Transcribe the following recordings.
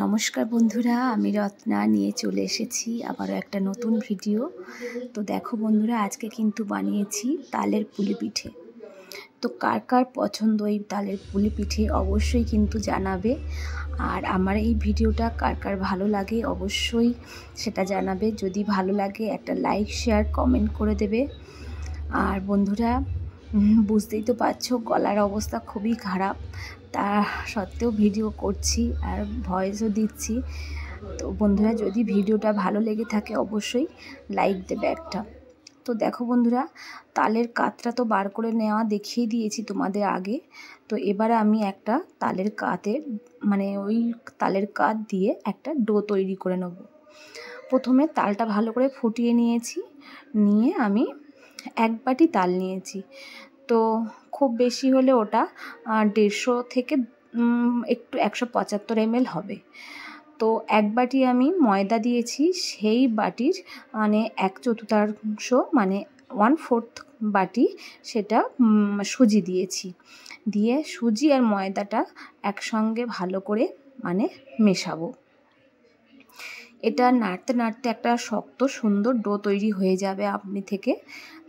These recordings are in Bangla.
নমস্কার বন্ধুরা, আমি রত্না নিয়ে চলে এসেছি আবারও একটা নতুন ভিডিও। তো দেখো বন্ধুরা, আজকে কিন্তু বানিয়েছি তালের পুলি পিঠে। তো কার কার পছন্দ এই তালের পুলি পিঠে অবশ্যই কিন্তু জানাবে। আর আমার এই ভিডিওটা কার কার ভালো লাগে অবশ্যই সেটা জানাবে। যদি ভালো লাগে একটা লাইক, শেয়ার, কমেন্ট করে দেবে। আর বন্ধুরা, বুঝতেই তো পারছো গলার অবস্থা খুবই খারাপ, তা সত্ত্বেও ভিডিও করছি আর ভয়েসও দিচ্ছি। তো বন্ধুরা, যদি ভিডিওটা ভালো লেগে থাকে অবশ্যই লাইক দেবে একটা। তো দেখো বন্ধুরা, তালের কাতটা তো বার করে নেওয়া দেখিয়ে দিয়েছি তোমাদের আগে। তো এবারে আমি একটা তালের কাতের ওই তালের কাত দিয়ে একটা ডো তৈরি করে নেব। প্রথমে তালটা ভালো করে ফুটিয়ে নিয়েছি, নিয়ে আমি এক বাটি তাল নিয়েছি। তো খুব বেশি হলে ওটা 150 থেকে একটু 175 ml হবে। তো এক বাটি আমি ময়দা দিয়েছি, সেই বাটির 1/4 1/4 বাটি সেটা সুজি দিয়েছি। দিয়ে সুজি আর ময়দাটা একসঙ্গে ভালো করে মেশাবো। এটা নাড়তে নাড়তে একটা শক্ত সুন্দর ডো তৈরি হয়ে যাবে আপনি থেকে।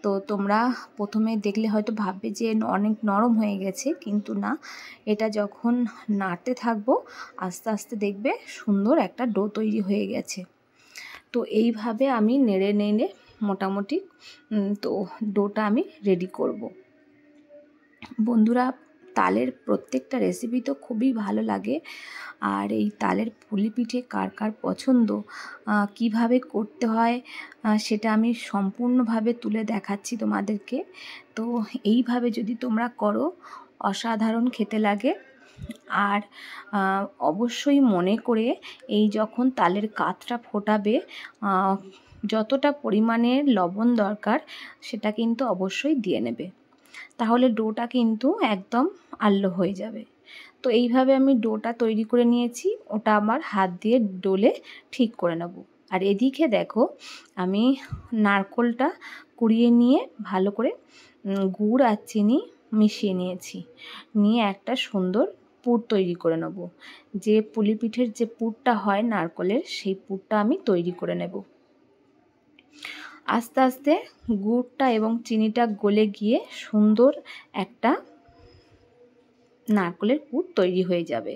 তো তোমরা প্রথমে দেখলে হয়তো ভাববে যে অনেক নরম হয়ে গেছে, কিন্তু না, এটা যখন নাড়তে থাকবো আস্তে আস্তে দেখবে সুন্দর একটা ডো তৈরি হয়ে গেছে। তো এইভাবে আমি নেড়ে নেড়ে মোটামুটি তো ডোটা আমি রেডি করব। বন্ধুরা, তালের প্রত্যেকটা রেসিপি তো খুবই ভালো লাগে। আর এই তালের পুলি পিঠে কার কার পছন্দ, কিভাবে করতে হয় সেটা আমি সম্পূর্ণভাবে তুলে দেখাচ্ছি তোমাদেরকে। তো এইভাবে যদি তোমরা করো অসাধারণ খেতে লাগে। আর অবশ্যই মনে করে এই যখন তালের কাতটা ফোটাবে যতটা পরিমাণের লবণ দরকার সেটা কিন্তু অবশ্যই দিয়ে নেবে, তাহলে ডোটা কিন্তু একদম আলতো হয়ে যাবে। তো এইভাবে আমি ডোটা তৈরি করে নিয়েছি, ওটা আমার হাত দিয়ে ডলে ঠিক করে নেব। আর এদিকে দেখো, আমি নারকোলটা কুড়িয়ে নিয়ে ভালো করে গুড় আর চিনি মিশিয়ে নিয়েছি, নিয়ে একটা সুন্দর পুর তৈরি করে নেব। যে পুলি পিঠের যে পুরটা হয় নারকোলের, সেই পুরটা আমি তৈরি করে নেব। আস্তে আস্তে গুড়টা এবং চিনিটা গলে গিয়ে সুন্দর একটা নারকেলের পুর তৈরি হয়ে যাবে।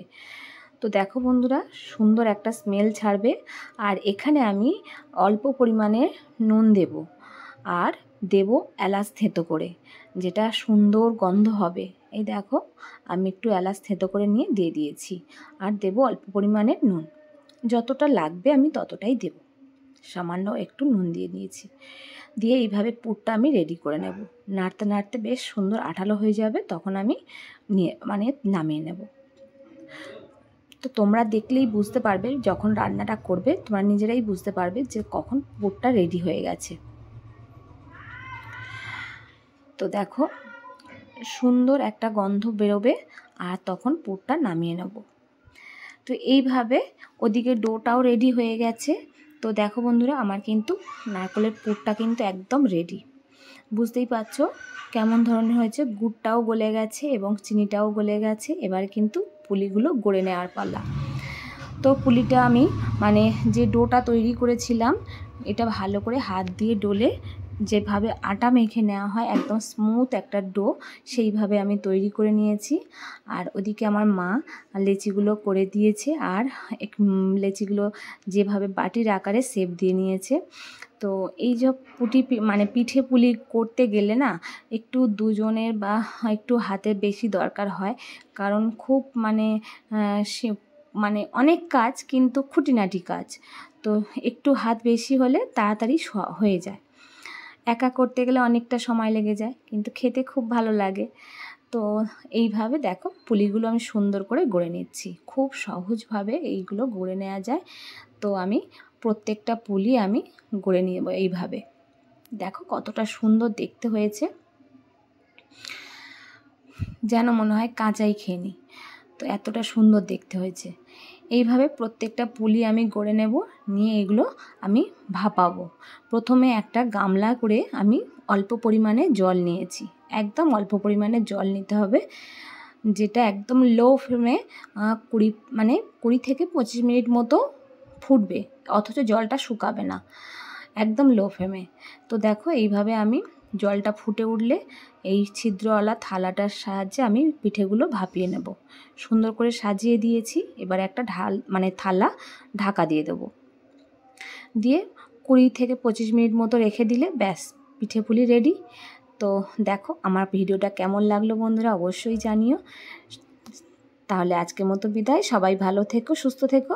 তো দেখো বন্ধুরা, সুন্দর একটা স্মেল ছাড়বে। আর এখানে আমি অল্প পরিমাণে নুন দেব, আর দেব এলাচ থেঁতো করে, যেটা সুন্দর গন্ধ হবে। এই দেখো, আমি একটু এলাচ থেঁতো করে নিয়ে দিয়ে দিয়েছি। আর দেব অল্প পরিমাণে নুন, যতটা লাগবে আমি ততটাই দেব। সামান্য একটু নুন দিয়ে দিয়েছি, দিয়ে এইভাবে পুরটা আমি রেডি করে নেব। নাড়তে নাড়তে বেশ সুন্দর আঠালো হয়ে যাবে, তখন আমি নামিয়ে নেব। তো তোমরা দেখলেই বুঝতে পারবে, যখন রান্নাটা করবে তোমরা নিজেরাই বুঝতে পারবে যে কখন পুরটা রেডি হয়ে গেছে। তো দেখো, সুন্দর একটা গন্ধ বেরোবে, আর তখন পুরটা নামিয়ে নেব। তো এইভাবে ওদিকে ডোটাও রেডি হয়ে গেছে। তো দেখো বন্ধুরা, আমার কিন্তু নারকেলের পুরটা কিন্তু একদম রেডি। বুঝতেই পারছো কেমন ধরনের হয়েছে, গুড়টাও গলে গেছে এবং চিনিটাও গলে গেছে। এবার কিন্তু পুলিগুলো গড়ে নেওয়ার পালা। তো পুলিটা আমি যে ডোটা তৈরি করেছিলাম, এটা ভালো করে হাত দিয়ে ডলে যেভাবে আটা মেখে নেওয়া হয় একদম স্মুথ একটা ডো, সেইভাবে আমি তৈরি করে নিয়েছি। আর ওদিকে আমার মা লেচিগুলো করে দিয়েছে, আর লেচিগুলো যেভাবে বাটির আকারে শেপ দিয়ে নিয়েছে। তো এই যে পিঠে পুলি করতে গেলে না একটু দুজনের বা একটু হাতে বেশি দরকার হয়, কারণ খুব অনেক কাজ, কিন্তু খুঁটিনাটি কাজ। তো একটু হাত বেশি হলে তাড়াতাড়ি হয়ে যায়। একা করতে গেলে অনেকটা সময় লেগে যায়, কিন্তু খেতে খুব ভালো লাগে। তো এইভাবে দেখো, পুলিগুলো আমি সুন্দর করে গড়ে নিচ্ছি। খুব সহজভাবে এইগুলো গড়ে নেওয়া যায়। তো আমি প্রত্যেকটা পুলি আমি গড়ে নেব এইভাবে। দেখো কতটা সুন্দর দেখতে হয়েছে, যেন মনে হয় কাঁচাই খেয়ে নিই, তো এতটা সুন্দর দেখতে হয়েছে। এইভাবে প্রত্যেকটা পুলি আমি গড়ে নেব, নিয়ে এগুলো আমি ভাপাবো। প্রথমে একটা গামলা করে আমি অল্প পরিমাণে জল নিয়েছি, একদম অল্প পরিমাণে জল নিতে হবে। যেটা একদম লো ফ্লেমে 20 থেকে 25 মিনিট মতো ফুটবে, অথচ জলটা শুকাবে না, একদম লো ফ্লেমে। তো দেখো এইভাবে আমি জলটা ফুটে উঠলে এই ছিদ্রওয়ালা থালাটার সাহায্যে আমি পিঠেগুলো ভাপিয়ে নেব। সুন্দর করে সাজিয়ে দিয়েছি, এবার একটা থালা ঢাকা দিয়ে দেবো, দিয়ে 20 থেকে 25 মিনিট মতো রেখে দিলে ব্যাস পিঠে পুলি রেডি। তো দেখো আমার ভিডিওটা কেমন লাগলো বন্ধুরা অবশ্যই জানিও। তাহলে আজকের মতো বিদায়, সবাই ভালো থেকো, সুস্থ থেকো।